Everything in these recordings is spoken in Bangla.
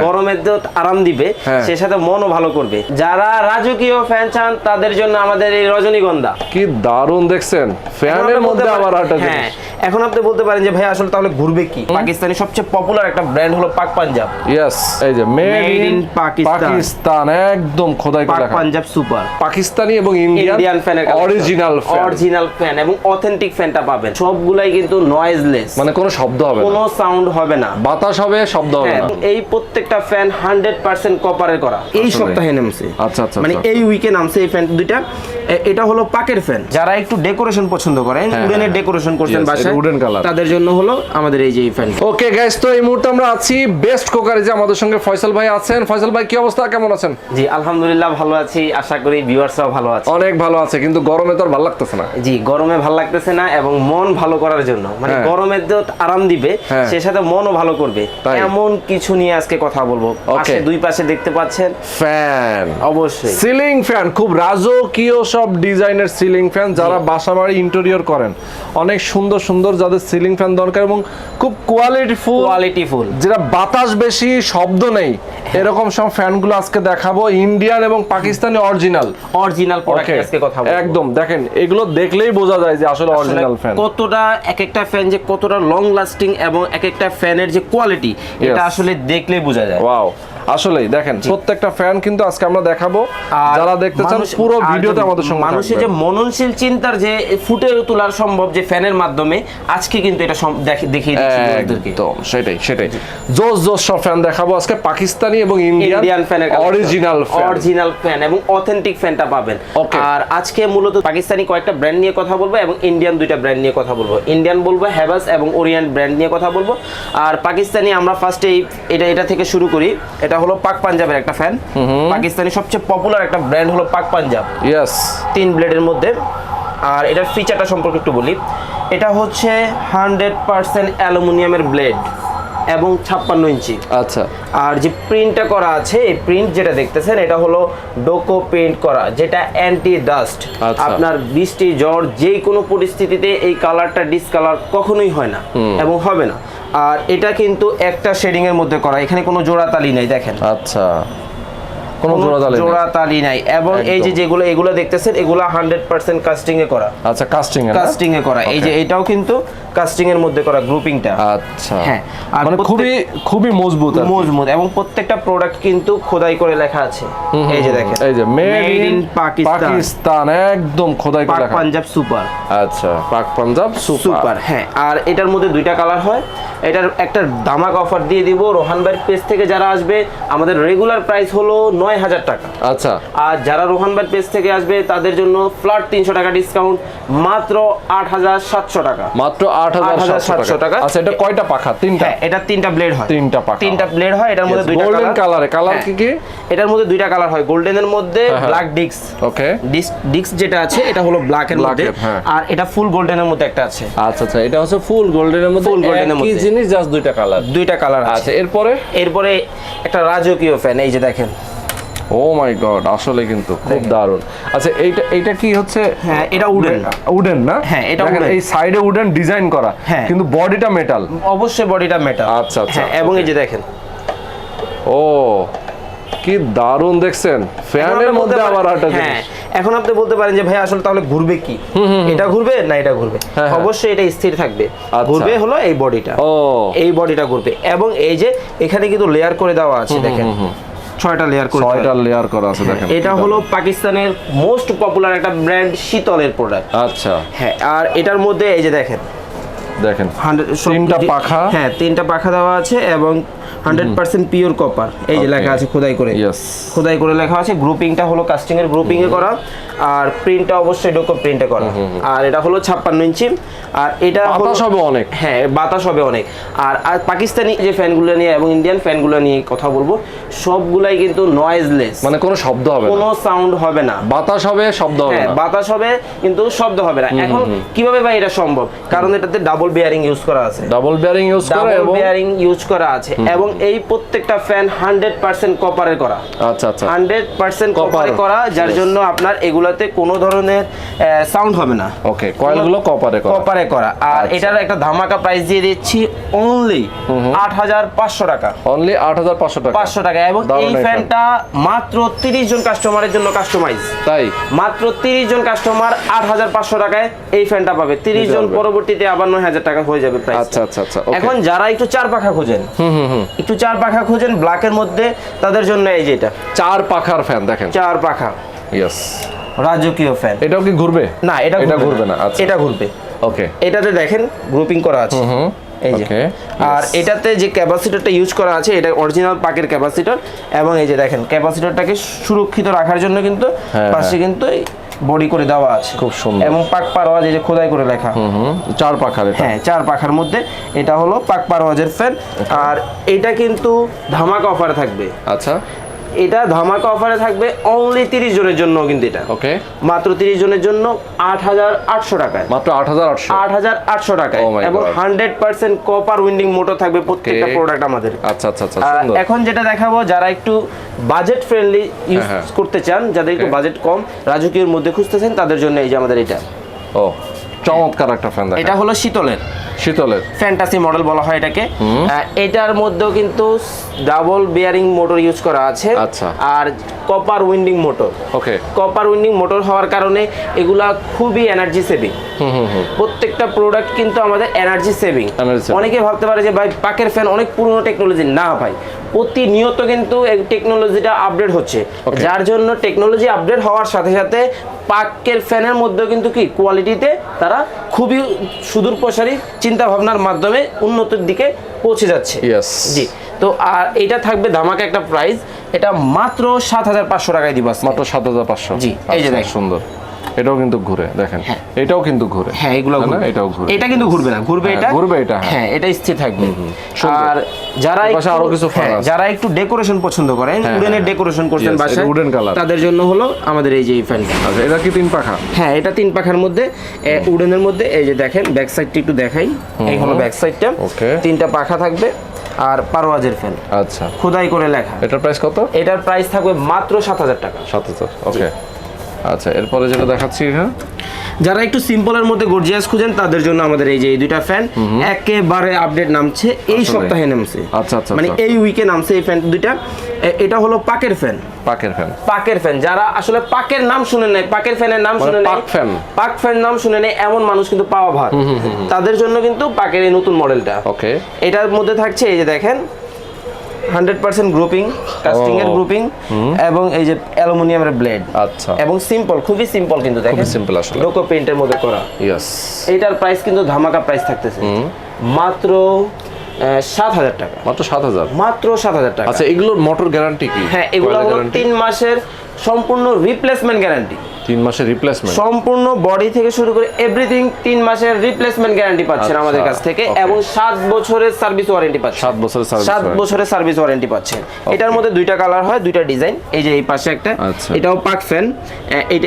গরমের তো আরাম দিবে, সে সাথে মনও ভালো করবে। যারা রাজকীয় ফ্যান চান তাদের জন্য আমাদের এই রজনীগন্ধা। কি দারুণ দেখছেন, ফ্যানের মধ্যে আবার আটা। হ্যাঁ, এখন আপনি বলতে পারেন যে ভাই আসলে তাহলে ঘুরবে কি? পাকিস্তানি সবচেয়ে পপুলার একটা ব্র্যান্ড হলো পাক পাঞ্জাব। ইয়েস, এই যে মেড ইন পাকিস্তান, একদম খোদাই করে লেখা। পাক পাঞ্জাব সুপার। পাকিস্তানি এবং ইন্ডিয়ান ফ্যানের অরিজিনাল ফ্যান এবং অথেন্টিক ফ্যানটা পাবেন। সবগুলাই কিন্তু নয়েজলেস, মানে কোনো শব্দ হবে না, কোনো সাউন্ড হবে না, বাতাস হবে, শব্দ হবে না। এই প্রত্যেকটা ফ্যান 100% কপারের করা। এই সপ্তাহে নামছে। আচ্ছা আচ্ছা, মানে এই উইকে নামছে এই ফ্যান দুইটা। এটা হলো পাকের ফ্যান। যারা একটু ডেকোরেশন পছন্দ করেন, উডেনের ডেকোরেশন করছেন বাসায়, উডেন কালার, তাদের জন্য হলো আমাদের এই যে এই ফ্যান। ওকে গাইস, তো এই মুহূর্তে আমরা আছি বেস্ট কোকারিজে। আমাদের সঙ্গে ফয়সাল ভাই আছেন। ফয়সাল ভাই, কি অবস্থা, কেমন আছেন? জি আলহামদুলিল্লাহ ভালো আছি, আশা করি ভিউয়ার্সরাও ভালো আছে। অনেক ভালো আছে, কিন্তু গরমে তো আর ভালো লাগতেছে না। জি, গরমে ভালো লাগতেছে না, এবং মন ভালো করার জন্য, মানে গরমের তো আরাম দিবে, সে সাথে মনও ভালো করবে, এমন কিছু নিয়ে আজকে কথা বলবো। পাশে দুই পাশে দেখতে পাচ্ছেন ফ্যান, অবশ্যই সিলিং ফ্যান, খুব রাজকীয় সব ডিজাইনের সিলিং ফ্যান। যারা বাসা বাড়ি ইন্টেরিয়র করেন, অনেক সুন্দর সুন্দর যাদের সিলিং ফ্যান দরকার এবং খুব কোয়ালিটিফুল, যেটা বাতাস বেশি, শব্দ নেই, এরকম সব ফ্যানগুলো আজকে দেখাবো। ইন্ডিয়ান এবং পাকিস্তানি অরিজিনাল প্রোডাক্ট আজকে কথা বলবো। একদম দেখেন, এগুলো দেখলেই বোঝা যায় যে আসলে অরিজিনাল ফ্যান। কতটা এক একটা ফ্যান যে কতটা লং লাস্টিং এবং এক একটা ফ্যানের যে কোয়ালিটি, এটা আসলে দেখলেই বোঝা যায়। ওয়াও, আসলেই দেখেন প্রত্যেকটা ফ্যান কিন্তু আজকে আমরা দেখাবো। যারা দেখতে চান পুরো ভিডিওতে আমাদের সঙ্গে থাকবেন। মানুষের যে মননশীল চিন্তার যে ফুটে তোলার সম্ভব যে ফ্যানের মাধ্যমে, আজকে কিন্তু এটা দেখিয়ে দিচ্ছি একদম। সেটাই জোস সব ফ্যান দেখাবো আজকে, পাকিস্তানি এবং ইন্ডিয়ান ফ্যানের অরিজিনাল ফ্যান এবং অথেন্টিক ফ্যানটা পাবেন। আর আজকে মূলত পাকিস্তানি কয়েকটা ব্র্যান্ড নিয়ে কথা বলবো এবং ইন্ডিয়ান দুইটা ব্র্যান্ড নিয়ে কথা বলবো। ইন্ডিয়ান বলবো হ্যাভেজ এবং ওরিয়েন্ট ব্র্যান্ড নিয়ে কথা বলবো। আর পাকিস্তানি আমরা ফার্স্টে এটা থেকে শুরু করি। এটা হলো পাক পাঞ্জাবের একটা ফ্যান। পাকিস্তানি সবচেয়ে পপুলার একটা ব্র্যান্ড হলো পাক পাঞ্জাব। ইয়েস, 3 ব্লেডের মধ্যে। আর এটার ফিচারটা সম্পর্কে একটু বলি। এটা হচ্ছে 100% অ্যালুমিনিয়ামের ব্লেড এবং 56 ইঞ্চি। আচ্ছা, আর যে প্রিন্টটা করা আছে, এই প্রিন্ট যেটা দেখতেছেন, এটা হলো ডোকো প্রিন্ট করা, যেটা অ্যান্টি ডাস্ট। আপনার বৃষ্টি ঝড় যে কোনো পরিস্থিতিতে এই কালারটা ডিসকালার কখনোই হয় না এবং হবে না। আর এটা কিন্তু একটা শেডিং এর মধ্যে করা, এখানে কোনো জোড়াতালি নাই, দেখেন। আচ্ছা, কোনো জোড়াতালি নাই। এবং এই যে এগুলো দেখতেছেন, এগুলো 100% কাস্টিং এ করা। আচ্ছা, কাস্টিং এ করা। এই যে এটাও কিন্তু কাস্টিং এর মধ্যে করা গ্রুপিংটা। আচ্ছা, হ্যাঁ, আর মানে খুবই মজবুত এবং প্রত্যেকটা প্রোডাক্ট কিন্তু খোদাই করে লেখা আছে। এই যে দেখেন, এই যে মেড ইন পাকিস্তান, একদম খোদাই করে লেখা। পাক পাঞ্জাব সুপার। আচ্ছা, পাক পাঞ্জাব সুপার। হ্যাঁ, আর এটার মধ্যে দুইটা কালার হয়। এটার একটা ধামাক অফার দিয়ে দিব। রোহান ভাইয়ের পেজ থেকে যারা আসবে, আমাদের রেগুলার প্রাইস হলো 9000 টাকা। আচ্ছা, আর যারা রোহান ভাইয়ের পেজ থেকে আসবে তাদের জন্য ফ্ল্যাট 300 টাকা ডিসকাউন্ট, মাত্র 8700 টাকা। মাত্র 8700 টাকা। আচ্ছা, এটা কয়টা পাখা? 3টা। হ্যাঁ, এটা 3টা ব্লেড হয়। 3টা পাখা, 3টা ব্লেড হয়। এটার মধ্যে দুইটা গোল্ডেন কালার কি? এটার মধ্যে দুইটা কালার হয়। গোল্ডেনের মধ্যে ব্ল্যাক ডিস্ক। ওকে, ডিস্ক যেটা আছে এটা হলো ব্ল্যাকের মধ্যে, আর এটা ফুল গোল্ডেনের মধ্যে একটা আছে। আচ্ছা, এটা হচ্ছে ফুল গোল্ডেনের মধ্যে। কি জিনিস, জাস্ট দুইটা কালার আছে। আচ্ছা, এরপরে একটা রাজকীয় ফ্যান, এই যে দেখেন। ও মাই গড, আসলে কিন্তু খুব দারুণ। আচ্ছা, এইটা কি হচ্ছে? হ্যাঁ, এটা উডেন না? হ্যাঁ, এটা এই সাইডে উডেন ডিজাইন করা, কিন্তু বডিটা মেটাল। অবশ্যই বডিটা মেটাল। আচ্ছা, এবং এই যে দেখেন, ও কি দারুণ দেখছেন, ফ্যানের মধ্যে আবার আটা। হ্যাঁ, এখন আপনি বলতে পারেন যে ভাই আসলে তাহলে ঘুরবে কি? এটা ঘুরবে না এটা ঘুরবে? অবশ্যই এটা স্থির থাকবে। ঘুরবে হলো এই বডিটা, এই বডিটা ঘুরবে। এবং এই যে এখানে কিন্তু লেয়ার করে দেওয়া আছে, দেখেন 6টা লেয়ার করা আছে দেখেন। এটা হলো পাকিস্তানের মোস্ট পপুলার একটা ব্র্যান্ড শীতলের প্রোডাক্ট। আচ্ছা, হ্যাঁ, আর এটার মধ্যে এই যে দেখেন 3টা পাখা। হ্যাঁ, 3টা পাখা দেওয়া আছে এবং 100% পিওর কপার। এই যে লেখা আছে খোদাই করে লেখা আছে। গ্রুপিংটা হলো কাস্টিং এর গ্রুপিং এ করা, আর প্রিন্টটা অবশ্যই ডোকো প্রিন্টে করা। আর এটা হলো 56 ইঞ্চি। আর এটা বাতাস হবে অনেক। হ্যাঁ, বাতাস হবে অনেক। আর পাকিস্তানি যে ফ্যানগুলো নিয়ে এবং ইন্ডিয়ান ফ্যানগুলো নিয়ে কথা বলবো, সবগুলাই কিন্তু নয়েজলেস, মানে কোনো শব্দ হবে না, কোনো সাউন্ড হবে না। বাতাস হবে, শব্দ হবে না। বাতাস হবে কিন্তু শব্দ হবে না। এখন কিভাবে ভাই এটা সম্ভব? কারণ এটাতে ডাবল বেয়ারিং ইউজ করা আছে। এবং এই প্রত্যেকটা ফ্যান 100% কপারে করা। আচ্ছা আচ্ছা, 100% কপারে করা, যার জন্য আপনার এগুলাতে কোনো ধরনের সাউন্ড হবে না। ওকে, কয়েলগুলো কপারে করা। আর এটার একটা ধামাকা প্রাইস দিয়ে দিচ্ছি অনলি 8500 টাকা। অনলি 8500 টাকা, 500 টাকা। এবং এই ফ্যানটা মাত্র 30 জন কাস্টমারের জন্য কাস্টমাইজ। তাই মাত্র 30 জন কাস্টমার 8500 টাকায় এই ফ্যানটা পাবে। 30 জন পরবর্তীতে আবার 9000 টাকা হয়ে যাবে প্রাইস। আচ্ছা আচ্ছা আচ্ছা। এখন যারা একটু চার পাখা খোঁজেন, একটু চার পাখা খোঁজেন ব্ল্যাকের মধ্যে, তাদের জন্য এই যে এটা চার পাখার ফ্যান দেখেন, চার পাখা, ইয়েস, রাজকীয় ফ্যান। এটাও কি ঘুরবে? না, এটা ঘুরবে না। আচ্ছা, এটা ঘুরবে। ওকে, এটাতে দেখেন গ্রুপিং করা আছে এই যে। আর এটাতে যে ক্যাপাসিটরটা ইউজ করা আছে, এটা অরিজিনাল পাকের ক্যাপাসিটর। এবং এই যে দেখেন ক্যাপাসিটরটাকে সুরক্ষিত রাখার জন্য কিন্তু পাশে কিন্তু বডি করে দেওয়া আছে, খুব সুন্দর। এবং পাক পারওয়াজ এই যে খোদাই করে লেখা। চার পাখার, হ্যাঁ, চার পাখার মধ্যে এটা হলো পাক পারওয়াজের ফ্যান। আর এটা কিন্তু ধামাকা অফারে থাকবে। আচ্ছা, এটা ধামাকা অফারে থাকবে অনলি 30 জনের জন্য কিন্তু এটা। ওকে, মাত্র 30 জনের জন্য 8800 টাকায়, মাত্র 8800 টাকায়। এবং 100% কপার উইন্ডিং মোটর থাকবে প্রত্যেকটা প্রোডাক্ট আমাদের। আচ্ছা আচ্ছা আচ্ছা, সুন্দর। এখন যেটা দেখাবো, যারা একটু বাজেট ফ্রেন্ডলি ইউজ করতে চান, যাদের একটু বাজেট কম, রাজকীয়ের মধ্যে খুঁজতেছেন, তাদের জন্য এই যে আমাদের এটা। ও, চমৎকার একটা ফ্যান। এটা হলো শীতলের ফ্যান্টাসি মডেল বলা হয় এটাকে। এটার মধ্যেও কিন্তু ডাবল বিয়ারিং মোটর ইউজ করা আছে। আচ্ছা, আর কপার উইন্ডিং মোটর। ওকে, কপার উইন্ডিং মোটর হওয়ার কারণে এগুলা খুবই এনার্জি সেভিং। প্রত্যেকটা প্রোডাক্ট কিন্তু আমাদের এনার্জি সেভিং। অনেকে ভাবতে পারে যে ভাই পাকের ফ্যান অনেক পুরনো টেকনোলজি। না ভাই, প্রতিনিয়ত কিন্তু এই টেকনোলজিটা আপডেট হচ্ছে, যার জন্য টেকনোলজি আপডেট হওয়ার সাথে সাথে পাকের ফ্যানের মধ্যেও কিন্তু কি কোয়ালিটিতে তারা খুবই সুদূর প্রসারী চিন্তা ভাবনার মাধ্যমে উন্নতির দিকে পৌঁছে যাচ্ছে। জি, তো আর এটা থাকবে ধামাকা একটা প্রাইস, এটা মাত্র 7500 টাকায় দিব। মাত্র 7500। জি, এই যে দেখেন, সুন্দর। এটাও কিন্তু ঘুরে দেখেন, এটাও কিন্তু ঘুরে। হ্যাঁ, এগুলো ঘুরে, এটাও ঘুরে। এটা কিন্তু ঘুরবে না, ঘুরবে এটা। হ্যাঁ, এটা স্থির থাকবে। আর যারা আরো কিছু যারা একটু ডেকোরেশন পছন্দ করেন, উডেনের ডেকোরেশন করছেন বাসায়, উডেন কালার, তাদের জন্য হলো আমাদের এই যে এই ফ্যানটা। আচ্ছা, এটা কি 3 পাখা? হ্যাঁ, এটা 3 পাখার মধ্যে উডেনের মধ্যে। এই যে দেখেন ব্যাক সাইডটা একটু দেখাই, এই হলো ব্যাক সাইডটা। ওকে, 3টা পাখা থাকবে আর পারওয়াজের ফ্যান। আচ্ছা, খোদাই করে লেখা। এটার প্রাইস কত? এটার প্রাইস থাকবে মাত্র 7000 টাকা। 7000, ওকে। আচ্ছা, এরপরে যেটা দেখাচ্ছি, হ্যাঁ, যারা একটু সিম্পলের মধ্যে গর্জিয়াস খুঁজেন, তাদের জন্য আমাদের এই যে এই দুইটা ফ্যান একেবারে আপডেট নামছে, এই সপ্তাহে নামছে। আচ্ছা আচ্ছা, মানে এই উইকে নামছে এই ফ্যান দুইটা। এটা হলো পাকের ফ্যান। পাকের ফ্যান যারা আসলে পাকের নাম শুনে নাই, পাকের ফ্যানের নাম শুনে নাই, পাক ফ্যান নাম শুনে নাই, এমন মানুষ কিন্তু পাওয়া ভার। তাদের জন্য কিন্তু পাকের এই নতুন মডেলটা। ওকে, এটার মধ্যে থাকছে এই যে দেখেন 100% গ্রুপিং, কাস্টিং এর গ্রুপিং, এবং এই যে অ্যালুমিনিয়ামের ব্লেড। আচ্ছা, এবং সিম্পল, খুবই সিম্পল কিন্তু দেখেন, খুবই সিম্পল আসলে, লোকো পেইন্টের মধ্যে করা। ইয়েস, এটার প্রাইস কিন্তু ধামাকা প্রাইস থাকতেছে মাত্র 7000 টাকা। মাত্র 7000 টাকা। আচ্ছা, এগুলোর মোটর গ্যারান্টি কি? হ্যাঁ, এগুলো 3 মাসের সম্পূর্ণ রিপ্লেসমেন্ট গ্যারান্টি। 3 মাসের রিপ্লেসমেন্ট, সম্পূর্ণ বডি থেকে শুরু করে এভরিথিং 3 মাসের রিপ্লেসমেন্ট গ্যারান্টি পাচ্ছেন আমাদের কাছ থেকে। এবং 7 বছরের সার্ভিস ওয়ারেন্টি পাচ্ছেন। 7 বছরের সার্ভিস ওয়ারেন্টি পাচ্ছেন। এটার মধ্যে দুইটা কালার হয়, দুইটা ডিজাইন। এই যে এই পাশে একটা, এটাও পাক ফ্যান,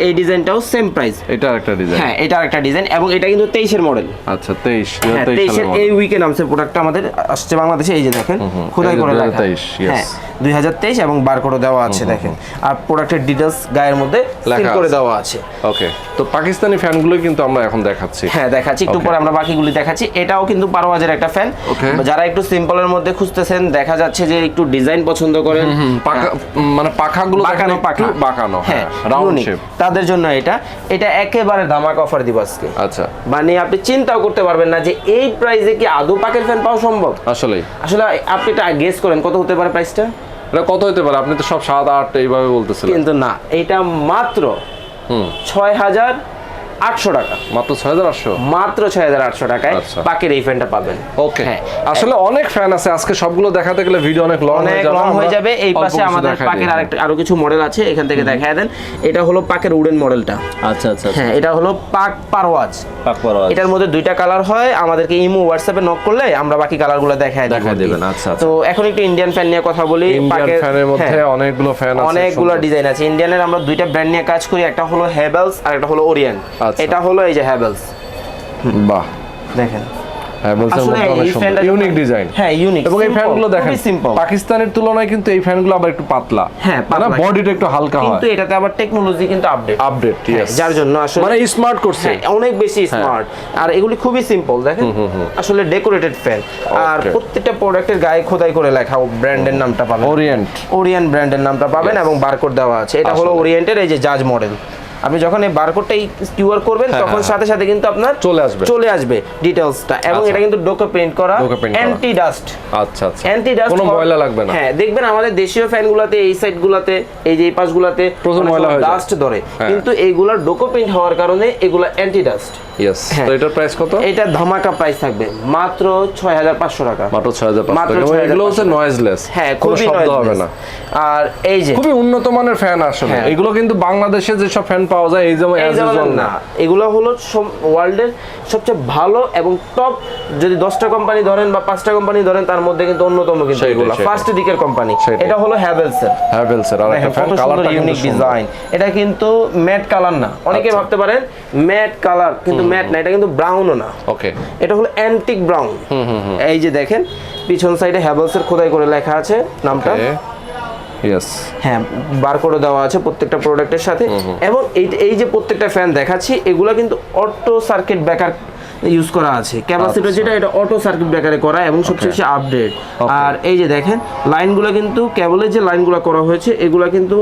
এই ডিজাইনটাও সেম প্রাইস। এটা আরেকটা ডিজাইন। হ্যাঁ, এটা আরেকটা ডিজাইন, এবং এটা কিন্তু 23 এর মডেল। আচ্ছা, 23 এর এই উইকে নামছে প্রোডাক্টটা আমাদের আসছে বাংলাদেশে। এই যে দেখেন খোদাই করে লেখা 2023 এবং বারকোডও দেওয়া আছে দেখেন। আর প্রোডাক্টের ডিটেইলস গায়ের মধ্যে সিল করে দেওয়া আছে। ওকে, তো পাকিস্তানি ফ্যানগুলো কিন্তু আমরা এখন দেখাচ্ছি। হ্যাঁ, দেখাচ্ছি, একটু পরে আমরা বাকিগুলি দেখাচ্ছি। এটাও কিন্তু পারওয়াজের একটা ফ্যান। যারা একটু সিম্পলের মধ্যে খুঁজতেছেন, দেখা যাচ্ছে যে একটু ডিজাইন পছন্দ করেন, মানে পাখাগুলো বাঁকানো, হ্যাঁ, রাউন্ড শেপ, তাদের জন্য এটা একেবারে ধামাকা অফার দিব আজকে। আচ্ছা, মানে আপনি চিন্তাও করতে পারবেন না যে এই প্রাইসে কি আদৌ পাকের ফ্যান পাওয়া সম্ভব। আসলে আপনি এটা গেস করেন কত হতে পারে প্রাইসটা? এটা কত হতে পারে? আপনি তো সব 7-8 এইভাবে বলতেছিলেন, কিন্তু না, এটা মাত্র 6800 টাকা। মাত্র 6800, মাত্র 6800 টাকায় পাকের এই ফ্যানটা পাবেন। ওকে, আসলে অনেক ফ্যান আছে, আজকে সবগুলো দেখাতে গেলে ভিডিও অনেক লং হয়ে যাবে। এই পাশে আমাদের পাকের আরো কিছু মডেল আছে, এখান থেকে দেখায় দেন। এটা হলো পাকের উডেন মডেলটা। আচ্ছা আচ্ছা, হ্যাঁ, এটা হলো পাক পারওয়াজ। এটার মধ্যে দুইটা কালার হয়, আমাদেরকে ইমো হোয়াটসঅ্যাপে নক করলে আমরা বাকি কালারগুলো দেখায় দেবেন। আচ্ছা, তো এখন একটু ইন্ডিয়ান ফ্যান নিয়ে কথা বলি। পাকের ফ্যানের মধ্যে অনেকগুলো ফ্যান আছে, অনেকগুলো ডিজাইন আছে। ইন্ডিয়ানের আমরা দুইটা ব্র্যান্ড নিয়ে কাজ করি, একটা হলো হ্যাভেলস আর একটা হলো ওরিয়েন্ট। এটা হলো এই যে হ্যাভেলস। বাহ, দেখেন হ্যাভেলসের মধ্যে অনেক সুন্দর ইউনিক ডিজাইন। হ্যাঁ ইউনিক, এবং এই ফ্যানগুলো দেখেন পাকিস্তানের তুলনায় কিন্তু এই ফ্যানগুলো আবার একটু পাতলা, হ্যাঁ মানে বডিটা একটু হালকা হয়, কিন্তু এটাতে আবার টেকনোলজি কিন্তু আপডেট, ইয়েস, যার জন্য আসলে মানে স্মার্ট করছে, অনেক বেশি স্মার্ট। আর এগুলি খুবই সিম্পল দেখেন, আসলে ডেকোরেটেড ফ্যান। আর প্রত্যেকটা প্রোডাক্টের গায়ে খোদাই করে লেখা ব্র্যান্ডের নামটা পাবেন, ওরিয়েন্ট ব্র্যান্ডের নামটা পাবেন এবং বারকোড দেওয়া আছে। এটা হলো ওরিয়েন্টের এই যে জাজ মডেল। আপনি যখন এই বারকোডটা কিউআর করবেন তখন সাথে সাথে কিন্তু আপনার চলে আসবে ডিটেইলসটা। এবং এটা কিন্তু ডোকো প্রিন্ট করা, অ্যান্টি ডাস্ট। আচ্ছা আচ্ছা, অ্যান্টি ডাস্ট, কোনো ময়লা লাগবে না। হ্যাঁ দেখবেন আমাদের দেশীয় ফ্যানগুলোতে এই সাইডগুলোতে এই যে এই পাশগুলোতে প্রচুর ময়লা হয়, ডাস্ট ধরে, কিন্তু এইগুলা ডোকো প্রিন্ট হওয়ার কারণে এগুলা অ্যান্টি ডাস্ট। ইয়েস, তো এটার প্রাইস কত? এটা ধামাকা প্রাইস থাকবে মাত্র 6500 টাকা। মাত্র 6500 টাকা। এগুলো হচ্ছে নয়েজলেস, হ্যাঁ কোনো শব্দ হবে না। আর এই যে খুবই উন্নত মানের ফ্যান আসলে। এগুলো কিন্তু বাংলাদেশে যে সব ফ্যান পাওয়া যায় এই যেমন না, এগুলো হলো ওয়ার্ল্ডের সবচেয়ে ভালো এবং টপ। যদি 10টা কোম্পানি ধরেন বা 5টা কোম্পানি ধরেন তার মধ্যে কিন্তু অন্যতম, কিন্তু এগুলো ফার্স্ট দিকের কোম্পানি। এটা হলো হ্যাভেলসের আর একটা ফ্যান, কালারটা ইউনিক ডিজাইন। এটা কিন্তু ম্যাট কালার না, অনেকে ভাবতে পারেন ম্যাট কালার, কিন্তু ম্যাট না, এটা কিন্তু ব্রাউনও না। ওকে, এটা হলো অ্যান্টিক ব্রাউন। এই যে দেখেন পিছন সাইডে হ্যাভেলসের খোদাই করে লেখা আছে নামটা। ইয়েস, হ্যাঁ বারকোডও দেওয়া আছে প্রত্যেকটা প্রোডাক্টের সাথে। এবং এই যে প্রত্যেকটা ফ্যান দেখাচ্ছি এগুলা কিন্তু অটো সার্কিট ব্রেকার ইউজ করা আছে। ক্যাপাসিটর যেটা এটা অটো সার্কিট ব্রেকারে করা এবং সবচেয়ে বেশি আপডেট। আর এই যে দেখেন লাইনগুলো কিন্তু কেবলের যে লাইনগুলো করা হয়েছে এগুলা কিন্তু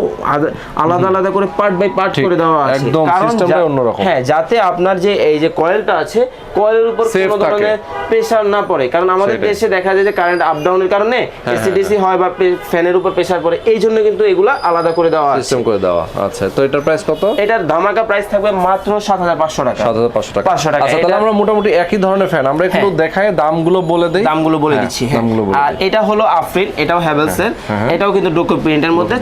আলাদা আলাদা করে পার্ট বাই পার্ট করে দেওয়া আছে, একদম সিস্টেমটা অন্যরকম। হ্যাঁ, যাতে আপনার যে এই যে কয়েলটা আছে কয়েলের উপর কোনো ধরনের প্রেসার না পড়ে। কারণ আমাদের দেশে দেখা যায় যে কারেন্ট আপ ডাউনের কারণে এসিডিসি হয় বা ফ্যানের উপর প্রেসার পড়ে, এই জন্য কিন্তু এগুলা আলাদা করে দেওয়া আছে, সিস্টেম করে দেওয়া। আচ্ছা, তো এটার প্রাইস কত? এটার ধামাকা প্রাইস থাকবে মাত্র 7500 টাকা। 7500 টাকা। 500 টাকা। আচ্ছা, তাহলে আমরা মোটামুটি একই ধরনের ফ্যান আমরা একটু দেখাই, দামগুলো বলে দেই। দামগুলো বলে দিচ্ছি। আর এটা হলো আফরিন, এটাও হ্যাভেলসের, এটাও কিন্তু ডোকো প্রিন্টের মধ্যে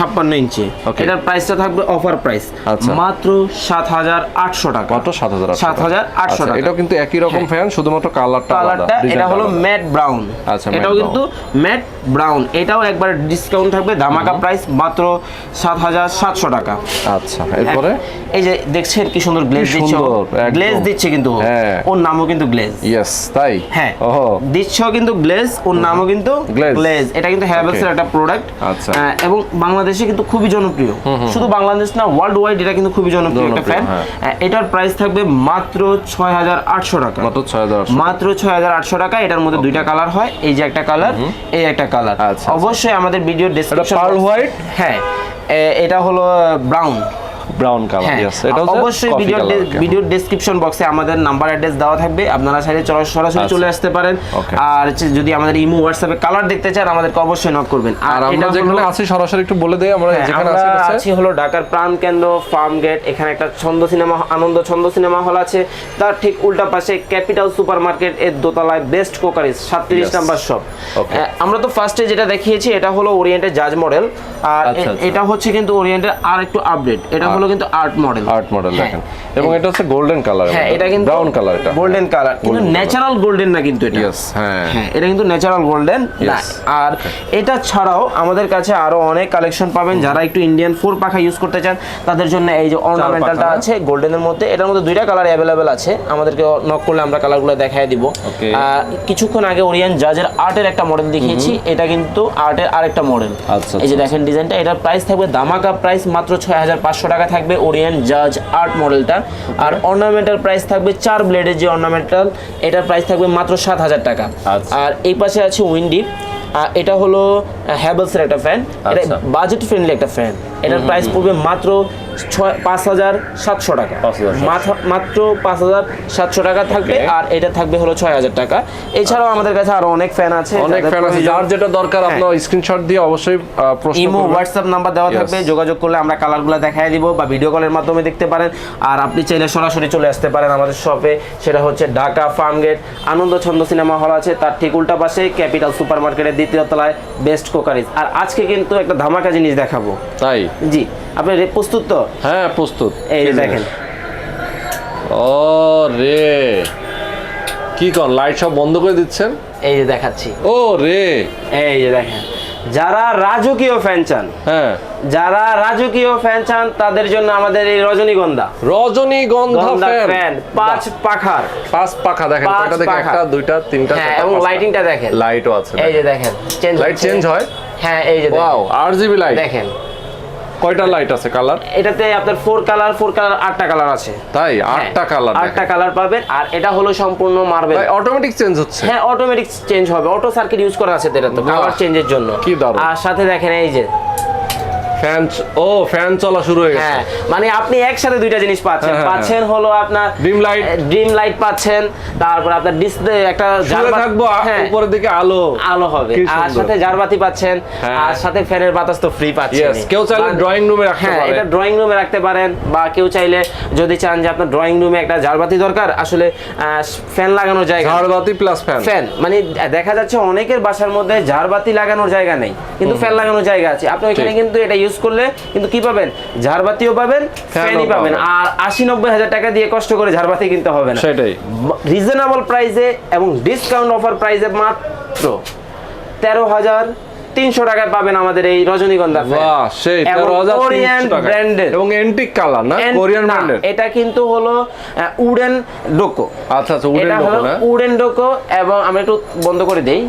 56 ইঞ্চি। এটার প্রাইসটা থাকবে অফার প্রাইস মাত্র 7800 টাকা। মাত্র 7800 টাকা। এটাও কিন্তু একই রকম ফ্যান, শুধুমাত্র কালারটা আলাদা। এটা হলো ম্যাট ব্রাউন। এটাও কিন্তু ম্যাট ব্রাউন, এটাও একবার ডিসকাউন্ট থাকবে, ধামাকা প্রাইস মাত্র 7700 টাকা। আচ্ছা, এরপরে এই যে দেখছেন কি সুন্দর গ্লেজ দিচ্ছে, গ্লেজ দিচ্ছে কিন্তু ওর নামও কিন্তু গ্লেজ। ইয়েস, তাই? হ্যাঁ, দিচ্ছেও কিন্তু গ্লেজ, ওর নামও কিন্তু গ্লেজ। এটা কিন্তু হ্যাভেলসের একটা প্রোডাক্ট। আচ্ছা, এবং বাংলাদেশে কিন্তু খুবই জনপ্রিয়, শুধু বাংলাদেশ না ওয়ার্ল্ড ওয়াইড এটা কিন্তু খুবই জনপ্রিয় একটা ফ্যান। এটার প্রাইস থাকবে মাত্র 6800 টাকা। মাত্র 6800 টাকা। এটার মধ্যে দুইটা কালার হয়, এই যে একটা কালার, এই একটা কালার। অবশ্যই আমাদের ভিডিও ডেসক্রিপশন, পার্ল হোয়াইট, হ্যাঁ এটা হলো ব্রাউন কালার। এটা অবশ্যই ভিডিও ডেসক্রিপশন বক্সে আমাদের নাম্বার অ্যাড্রেস দেওয়া থাকবে, আপনারা চাইলে সরাসরি চলে আসতে পারেন। আর যদি আমাদের ইমো হোয়াটসঅ্যাপে কালার দেখতে চান আমাদেরকে অবশ্যই নক করবেন। আর আমরা যেখানে আছি সরাসরি একটু বলে দেই, আমরা যেখানে আছি হলো ঢাকার প্রাণকেন্দ্র ফার্মগেট। এখানে একটা আনন্দ ছন্দ সিনেমা হল আছে, তার ঠিক উল্টা পাশে ক্যাপিটাল সুপারমার্কেট এর দোতলায় বেস্ট কোকারিজ 37 নাম্বার শপ। আমরা তো ফার্স্টে যেটা দেখিয়েছি এটা হলো ওরিয়েন্টের জাজ মডেল, আর এটা হচ্ছে কিন্তু ওরিয়েন্টের আর একটু আপডেট। এটা হলো কিন্তু আর্ট মডেল দেখেন, এবং এটা হচ্ছে গোল্ডেন কালার। হ্যাঁ, এটা কিন্তু ব্রাউন কালার, এটা গোল্ডেন কালার, কিন্তু ন্যাচারাল গোল্ডেন না কিন্তু এটা। হ্যাঁ, এটা কিন্তু ন্যাচারাল গোল্ডেন না। আর এটা ছাড়াও আমাদের কাছে আরো অনেক কালেকশন পাবেন। যারা একটু ইন্ডিয়ান 4 পাখা ইউজ করতে চান তাদের জন্য এই যে অর্নামেন্টালটা আছে গোল্ডেনের মধ্যে, এটার মধ্যে দুইটা কালার অ্যাভেলেবেল আছে, আমাদেরকে নক করলে আমরা কালারগুলো দেখায় দিব। কিছুক্ষণ আগে ওরিয়েন্ট জাজের আর্টের একটা মডেল দেখিয়েছি, এটা কিন্তু আর্টের আরেকটা মডেল। এই যে দেখেন ডিজাইনটা, এটার প্রাইস থাকবে ধামাকা প্রাইস মাত্র 6500 টাকা থাকবে ওরিয়েন্ট জাজ আর্ট মডেলটা। আর অর্নামেন্টাল প্রাইস থাকবে 4 ব্লেডের যে অর্নামেন্টাল, এটার প্রাইস থাকবে মাত্র 7000 টাকা। আর এই পাশে আছে উইন্ডি, এটা হলো হ্যাভেলসের একটা ফ্যান, এটা বাজেট ফ্রেন্ডলি একটা ফ্যান। এটার প্রাইস পড়বে মাত্র 5700 টাকা। মাত্র 5700 টাকা থাকবে। আর এটা থাকবে হলো 6000 টাকা। এছাড়াও আমাদের কাছে আরো অনেক ফ্যান আছে, যার যেটা দরকার আপনার স্ক্রিনশট দিয়ে অবশ্যই প্রশ্ন ইমো হোয়াটসঅ্যাপ নাম্বার দেওয়া থাকবে, যোগাযোগ করলে আমরা কালারগুলো দেখায় দিব বা ভিডিও কলের মাধ্যমে দেখতে পারেন। আর আপনি চাইলে সরাসরি চলে আসতে পারেন আমাদের শপে, সেটা হচ্ছে ঢাকা ফার্মগেট আনন্দ ছন্দ সিনেমা হল আছে, তার ঠিক উল্টা পাশে ক্যাপিটাল সুপারমার্কেটের দ্বিতীয় তলায় বেস্ট কোকারিজ। আর আজকে কিন্তু একটা ধামাকা জিনিস দেখাবো। তাই? জি, আপনি প্রস্তুত তো? হ্যাঁ, প্রস্তুত। এই যে দেখেন, ও রে, কি কোন লাইট সব বন্ধ করে দিচ্ছেন? এই যে দেখাচ্ছি। ও রে, এই যে দেখেন যারা রাজকীয় ফ্যান চান, হ্যাঁ যারা রাজকীয় ফ্যান চান তাদের জন্য আমাদের এই রজনীগন্ধা ফ্যান 5 পাখার, 5 পাখা দেখেন, কয়টা দেখেন, একটা দুইটা তিনটা হ্যাঁ, চারটা এবং পাঁচটা। লাইটিংটা দেখেন, লাইটও আছে, এই যে দেখেন লাইট চেঞ্জ হয়, হ্যাঁ এই যে ওয়াও আরজিবি লাইট দেখেন। কয়টা লাইট আছে কালার? এটাতে আপনার 4 কালার 8টা কালার আছে। তাই 8টা কালার, 8টা কালার পাবেন। আর এটা হলো সম্পূর্ণ মার্বেল, অটোমেটিক চেঞ্জ হচ্ছে। হ্যাঁ অটোমেটিক চেঞ্জ হবে, অটো সার্কিট ইউজ করা আছে এটা তো কালার চেঞ্জের জন্য। কি দারুণ। আর সাথে দেখেন এই যে ফ্যান, ও ফ্যান চলা শুরু হয়ে গেছে। হ্যাঁ মানে আপনি একসাথে দুইটা জিনিস পাচ্ছেন, পাচ্ছেন হলো আপনার ড্রিম লাইট পাচ্ছেন, তারপর আপনার ডিসপ্লে একটা জ্বালা থাকবো, উপরের দিকে আলো হবে, আর সাথে জারবাতি পাচ্ছেন, আর সাথে ফ্যানের বাতাস তো ফ্রি পাচ্ছেন। কেউ চাইলে ড্রয়িং রুমে রাখতে পারেন, এটা ড্রয়িং রুমে রাখতে পারেন, বা কেউ চাইলে যদি চান যে আপনার ড্রয়িং রুমে একটা জারবাতি দরকার, আসলে ফ্যান লাগানোর জায়গা, জারবাতি প্লাস ফ্যান মানে দেখা যাচ্ছে অনেকের বাসার মধ্যে জারবাতি লাগানোর জায়গা নেই কিন্তু ফ্যান লাগানোর জায়গা আছে। আপনি ওইখানে কিন্তু এটা ইউজ করলে কিন্তু কি পাবেন, ঝাড়বাতিও পাবেন, ফ্যানই পাবেন, আর 80-90 হাজার টাকা দিয়ে কষ্ট করে ঝাড়বাতি কিনতে হবে না। সেটাই রিজনেবল প্রাইসে এবং ডিসকাউন্ট অফার প্রাইসে মাত্র 13,300 টাকায় পাবেন আমাদের এই রজনীগন্ধা ফ্যান। বাহ, সেই 13,300 টাকা ব্র্যান্ডের এবং এন্টিক কালার না, কোরিয়ান ব্র্যান্ডের। এটা কিন্তু হলো উডেন ডোকো। আচ্ছা আচ্ছা, উডেন ডোকো না, উডেন ডোকো। এবং আমরা একটু বন্ধ করে দেই,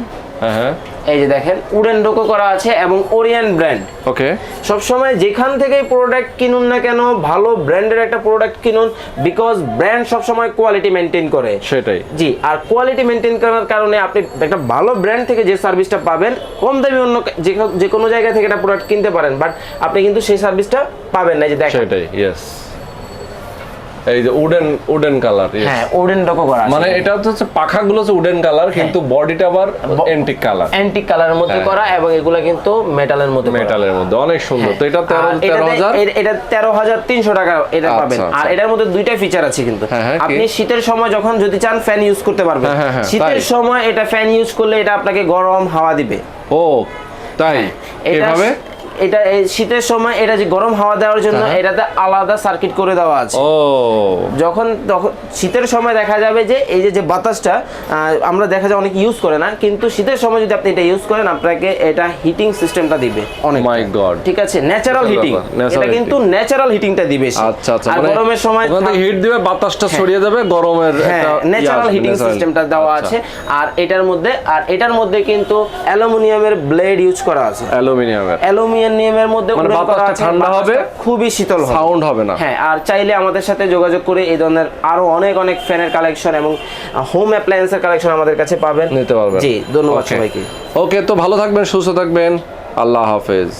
হ্যাঁ এই যে দেখেন উডেন ডোকো করা আছে এবং ওরিয়ান ব্র্যান্ড। ওকে, সব সময় যেখান থেকে প্রোডাক্ট কিনুন না কেন ভালো ব্র্যান্ডের একটা প্রোডাক্ট কিনুন, বিকজ ব্র্যান্ড সব সময় কোয়ালিটি মেইনটেইন করে। সেটাই জি, আর কোয়ালিটি মেইনটেইন করার কারণে আপনি একটা ভালো ব্র্যান্ড থেকে যে সার্ভিসটা পাবেন, কম দামি অন্য যে কোনো জায়গা থেকে একটা প্রোডাক্ট কিনতে পারেন, বাট আপনি কিন্তু সেই সার্ভিসটা পাবেন না। যে দেখেন সেটাই, ইয়েস, এই যে উডেন কালার, হ্যাঁ উডেন ডোকো করা আছে, মানে এটা হচ্ছে পাখাগুলো হচ্ছে উডেন কালার, কিন্তু বডিটা আবার এন্টিক কালারের মধ্যে করা, এবং এগুলা কিন্তু মেটালের মধ্যে, অনেক সুন্দর। তো এটা 13,000, এটা 13,300 টাকা এটা পাবেন। আর এটার মধ্যে দুইটা ফিচার আছে কিন্তু, আপনি শীতের সময় যখন যদি চান ফ্যান ইউজ করতে পারবেন। শীতের সময় এটা ফ্যান ইউজ করলে এটা আপনাকে গরম হাওয়া দিবে। ও তাই, এভাবে এটা শীতের সময় এটা যে গরম হাওয়া দেওয়ার জন্য এটাতে আলাদা সার্কিট করে দেওয়া আছে। ও যখন শীতের সময় দেখা যাবে যে এই যে বাতাসটা আমরা দেখা যায় অনেক ইউজ করে না, কিন্তু শীতের সময় যদি আপনি এটা ইউজ করেন আপনাকে এটা হিটিং সিস্টেমটা দিবে অনেক। মাই গড, ঠিক আছে, ন্যাচারাল হিটিং, এটা কিন্তু ন্যাচারাল হিটিংটা দিবে। আচ্ছা আচ্ছা, আর গরমের সময় ওখান থেকে হিট দিবে, বাতাসটা ছড়িয়ে যাবে, গরমের একটা ন্যাচারাল হিটিং সিস্টেমটা দেওয়া আছে। আর এটার মধ্যে কিন্তু অ্যালুমিনিয়ামের ব্লেড ইউজ করা আছে, অ্যালুমিনিয়ামের মধ্যে বাতাসটা ঠান্ডা হবে, খুবই শীতল হবে, সাউন্ড হবে না। হ্যাঁ, আর চাইলে আমাদের সাথে যোগাযোগ করে এই ধরনের আরো অনেক ফ্যানের কালেকশন এবং হোম অ্যাপ্লায়েন্সের কালেকশন আমাদের কাছে পাবেন, নিতে পারবেন। জি, ধন্যবাদ সবাইকে। ওকে, তো ভালো থাকবেন, সুস্থ থাকবেন, আল্লাহ হাফেজ।